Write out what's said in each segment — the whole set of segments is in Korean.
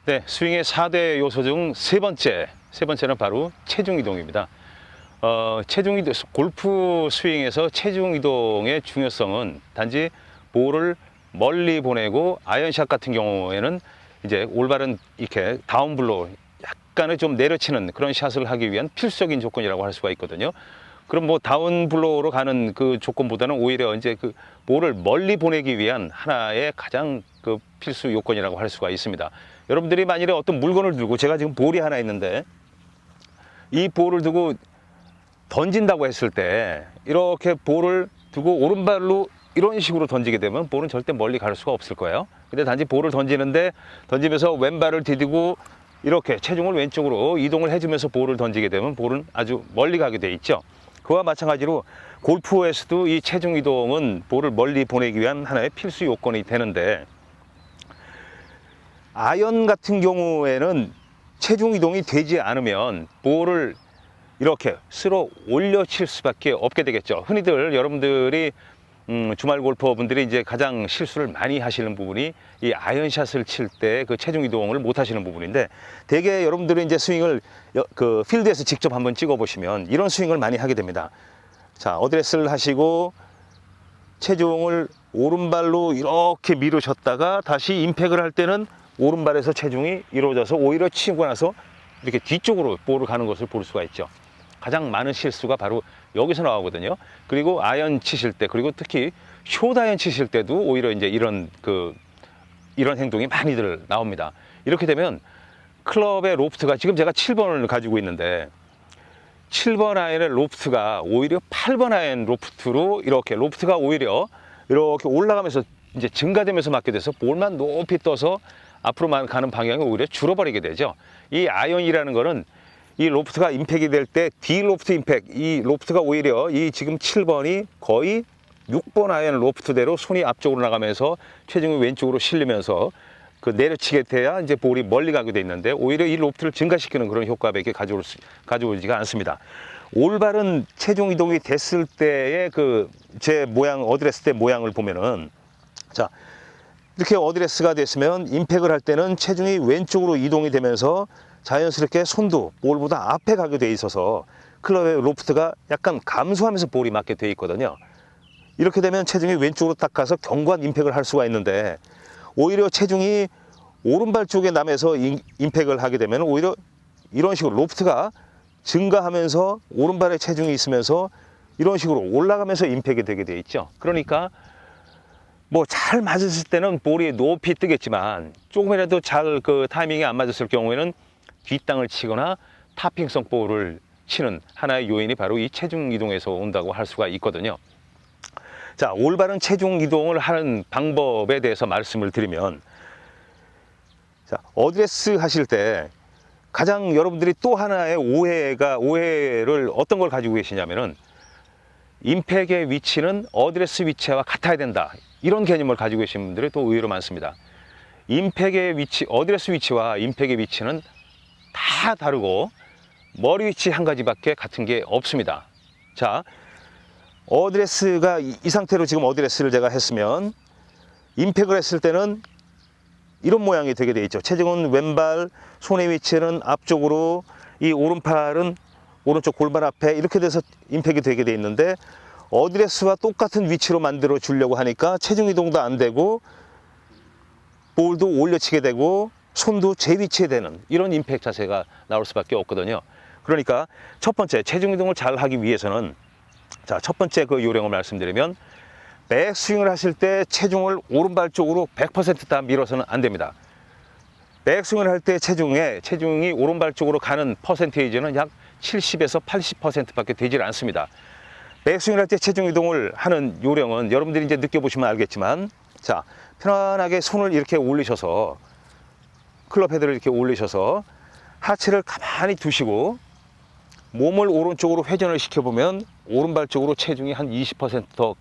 네, 스윙의 4대 요소 중 세 번째는 바로 체중 이동입니다. 체중 이동, 골프 스윙에서 체중 이동의 중요성은 단지 볼을 멀리 보내고 아이언샷 같은 경우에는 이제 올바른 이렇게 다운블로 약간의 좀 내려치는 그런 샷을 하기 위한 필수적인 조건이라고 할 수가 있거든요. 그럼 뭐 다운블로우로 가는 그 조건보다는 오히려 이제 그 볼을 멀리 보내기 위한 하나의 가장 그 필수 요건이라고 할 수가 있습니다. 여러분들이 만일에 어떤 물건을 들고, 제가 지금 볼이 하나 있는데 이 볼을 두고 던진다고 했을 때 이렇게 볼을 두고 오른발로 이런 식으로 던지게 되면 볼은 절대 멀리 갈 수가 없을 거예요. 근데 단지 볼을 던지면서 왼발을 디디고 이렇게 체중을 왼쪽으로 이동을 해주면서 볼을 던지게 되면 볼은 아주 멀리 가게 돼 있죠. 그와 마찬가지로 골프에서도 이 체중 이동은 볼을 멀리 보내기 위한 하나의 필수 요건이 되는데, 아이언 같은 경우에는 체중 이동이 되지 않으면 볼을 이렇게 쓸어 올려칠 수밖에 없게 되겠죠. 흔히들 여러분들이 주말 골퍼분들이 이제 가장 실수를 많이 하시는 부분이 이 아이언샷을 칠 때 그 체중 이동을 못 하시는 부분인데, 대개 여러분들이 이제 스윙을 그 필드에서 직접 한번 찍어 보시면 이런 스윙을 많이 하게 됩니다. 자, 어드레스를 하시고 체중을 오른발로 이렇게 밀으셨다가 다시 임팩을 할 때는 오른발에서 체중이 이루어져서 오히려 치고 나서 이렇게 뒤쪽으로 볼을 가는 것을 볼 수가 있죠. 가장 많은 실수가 바로 여기서 나오거든요. 그리고 아이언 치실 때, 그리고 특히 숏 아이언 치실 때도 오히려 이제 이런 행동이 많이들 나옵니다. 이렇게 되면 클럽의 로프트가, 지금 제가 7번을 가지고 있는데 7번 아이언의 로프트가 오히려 8번 아이언 로프트로 이렇게 로프트가 오히려 이렇게 올라가면서 이제 증가되면서 맞게 돼서 볼만 높이 떠서 앞으로만 가는 방향이 오히려 줄어버리게 되죠. 이 아이언이라는 거는 이 로프트가 임팩이 될 때 D 로프트 임팩, 이 로프트가 오히려 이 지금 7번이 거의 6번 아이언 로프트대로 손이 앞쪽으로 나가면서 체중이 왼쪽으로 실리면서 그 내려치게 돼야 이제 볼이 멀리 가게 돼 있는데, 오히려 이 로프트를 증가시키는 그런 효과밖에 가져오지가 않습니다. 올바른 체중 이동이 됐을 때의 그 제 모양, 어드레스 때 모양을 보면은, 자, 이렇게 어드레스가 됐으면 임팩을 할 때는 체중이 왼쪽으로 이동이 되면서 자연스럽게 손도 볼보다 앞에 가게 돼 있어서 클럽의 로프트가 약간 감소하면서 볼이 맞게 돼 있거든요. 이렇게 되면 체중이 왼쪽으로 딱 가서 견고한 임팩을 할 수가 있는데, 오히려 체중이 오른발 쪽에 남아서 임팩을 하게 되면 오히려 이런 식으로 로프트가 증가하면서 오른발에 체중이 있으면서 이런 식으로 올라가면서 임팩이 되게 돼 있죠. 그러니까 뭐 잘 맞았을 때는 볼이 높이 뜨겠지만 조금이라도 잘 그 타이밍이 안 맞았을 경우에는 뒷땅을 치거나 타핑성 볼을 치는 하나의 요인이 바로 이 체중 이동에서 온다고 할 수가 있거든요. 자, 올바른 체중 이동을 하는 방법에 대해서 말씀을 드리면, 자, 어드레스 하실 때 가장 여러분들이 또 하나의 오해를 어떤 걸 가지고 계시냐면은, 임팩의 위치는 어드레스 위치와 같아야 된다, 이런 개념을 가지고 계신 분들이 또 의외로 많습니다. 임팩의 위치, 어드레스 위치와 임팩의 위치는 다 다르고 머리 위치 한 가지밖에 같은 게 없습니다. 자, 어드레스가 이 상태로 지금 어드레스를 제가 했으면 임팩을 했을 때는 이런 모양이 되게 돼 있죠. 체중은 왼발, 손의 위치는 앞쪽으로, 이 오른팔은 오른쪽 골반 앞에 이렇게 돼서 임팩이 되게 돼 있는데, 어드레스와 똑같은 위치로 만들어 주려고 하니까 체중 이동도 안 되고 볼도 올려치게 되고 손도 제 위치에 되는 이런 임팩 자세가 나올 수밖에 없거든요. 그러니까 첫 번째, 체중 이동을 잘 하기 위해서는, 자, 첫 번째 그 요령을 말씀드리면, 백스윙을 하실 때 체중을 오른발 쪽으로 100% 다 밀어서는 안 됩니다. 백스윙을 할 때 체중이 오른발 쪽으로 가는 퍼센테이지는 약 70에서 80%밖에 되질 않습니다. 백스윙을 할 때 체중 이동을 하는 요령은 여러분들이 이제 느껴보시면 알겠지만, 자, 편안하게 손을 이렇게 올리셔서, 클럽 헤드를 이렇게 올리셔서 하체를 가만히 두시고 몸을 오른쪽으로 회전을 시켜보면 오른발 쪽으로 체중이 한 20% 더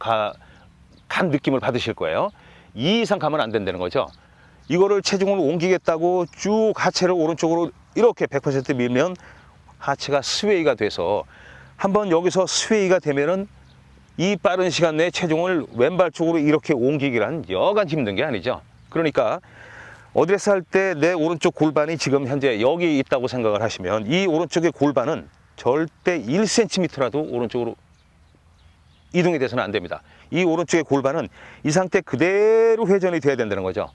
간 느낌을 받으실 거예요. 이 이상 가면 안 된다는 거죠. 이거를 체중을 옮기겠다고 쭉 하체를 오른쪽으로 이렇게 100% 밀면 하체가 스웨이가 돼서, 한번 여기서 스웨이가 되면은 이 빠른 시간 내에 체중을 왼발 쪽으로 이렇게 옮기기란 여간 힘든 게 아니죠. 그러니까 어드레스 할 때 내 오른쪽 골반이 지금 현재 여기 있다고 생각을 하시면 이 오른쪽의 골반은 절대 1cm라도 오른쪽으로 이동이 돼서는 안 됩니다. 이 오른쪽의 골반은 이 상태 그대로 회전이 돼야 된다는 거죠.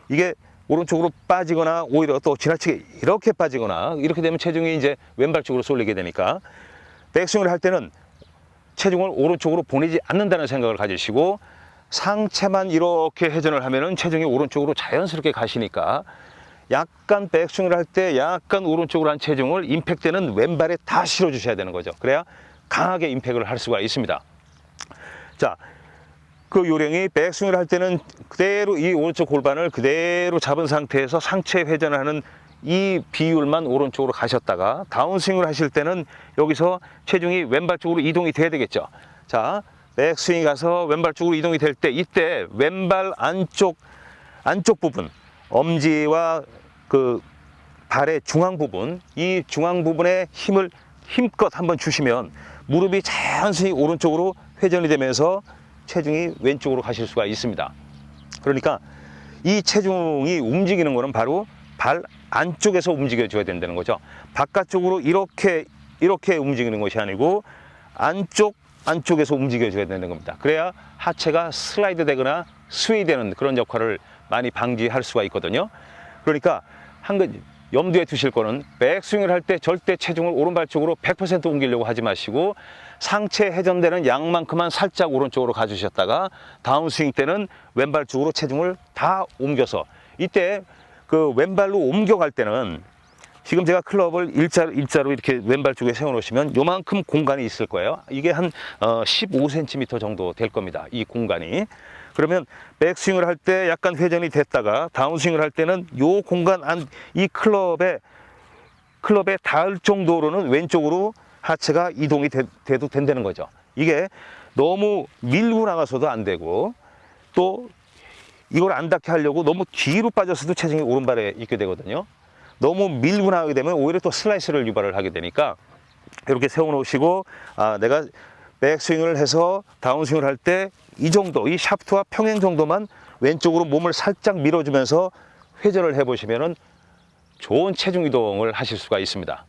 이게 오른쪽으로 빠지거나 오히려 또 지나치게 이렇게 빠지거나 이렇게 되면 체중이 이제 왼발 쪽으로 쏠리게 되니까 백스윙을 할 때는 체중을 오른쪽으로 보내지 않는다는 생각을 가지시고 상체만 이렇게 회전을 하면은 체중이 오른쪽으로 자연스럽게 가시니까 약간 백스윙을 할 때 약간 오른쪽으로 한 체중을 임팩트는 왼발에 다 실어 주셔야 되는 거죠. 그래야 강하게 임팩트를 할 수가 있습니다. 자, 그 요령이 백스윙을 할 때는 그대로 이 오른쪽 골반을 그대로 잡은 상태에서 상체 회전을 하는 이 비율만 오른쪽으로 가셨다가 다운스윙을 하실 때는 여기서 체중이 왼발 쪽으로 이동이 돼야 되겠죠. 자, 백스윙이 가서 왼발 쪽으로 이동이 될 때 이때 왼발 안쪽 부분, 엄지와 그 발의 중앙 부분, 이 중앙 부분에 힘을 힘껏 한번 주시면 무릎이 자연스레 오른쪽으로 회전이 되면서 체중이 왼쪽으로 가실 수가 있습니다. 그러니까 이 체중이 움직이는 거는 바로 발 안쪽에서 움직여줘야 된다는 거죠. 바깥쪽으로 이렇게 움직이는 것이 아니고 안쪽에서 움직여줘야 되는 겁니다. 그래야 하체가 슬라이드 되거나 스웨이 되는 그런 역할을 많이 방지할 수가 있거든요. 그러니까 한 가지 염두에 두실 거는 백스윙을 할 때 절대 체중을 오른발 쪽으로 100% 옮기려고 하지 마시고 상체 회전되는 양만큼만 살짝 오른쪽으로 가주셨다가 다운스윙 때는 왼발 쪽으로 체중을 다 옮겨서 이때 그 왼발로 옮겨갈 때는 지금 제가 클럽을 일자로 이렇게 왼발 쪽에 세워 놓으시면 요만큼 공간이 있을 거예요. 이게 한 15cm 정도 될 겁니다. 이 공간이. 그러면 백스윙을 할 때 약간 회전이 됐다가 다운스윙을 할 때는 요 공간 안 이 클럽에 닿을 정도로는 왼쪽으로 하체가 이동이 돼도 된다는 거죠. 이게 너무 밀고 나가서도 안 되고 또 이걸 안 닿게 하려고 너무 뒤로 빠졌어도 체중이 오른발에 있게 되거든요. 너무 밀고 나가게 되면 오히려 또 슬라이스를 유발을 하게 되니까 이렇게 세워 놓으시고 내가 백스윙을 해서 다운스윙을 할 때 이 정도, 이 샤프트와 평행 정도만 왼쪽으로 몸을 살짝 밀어주면서 회전을 해보시면은 좋은 체중 이동을 하실 수가 있습니다.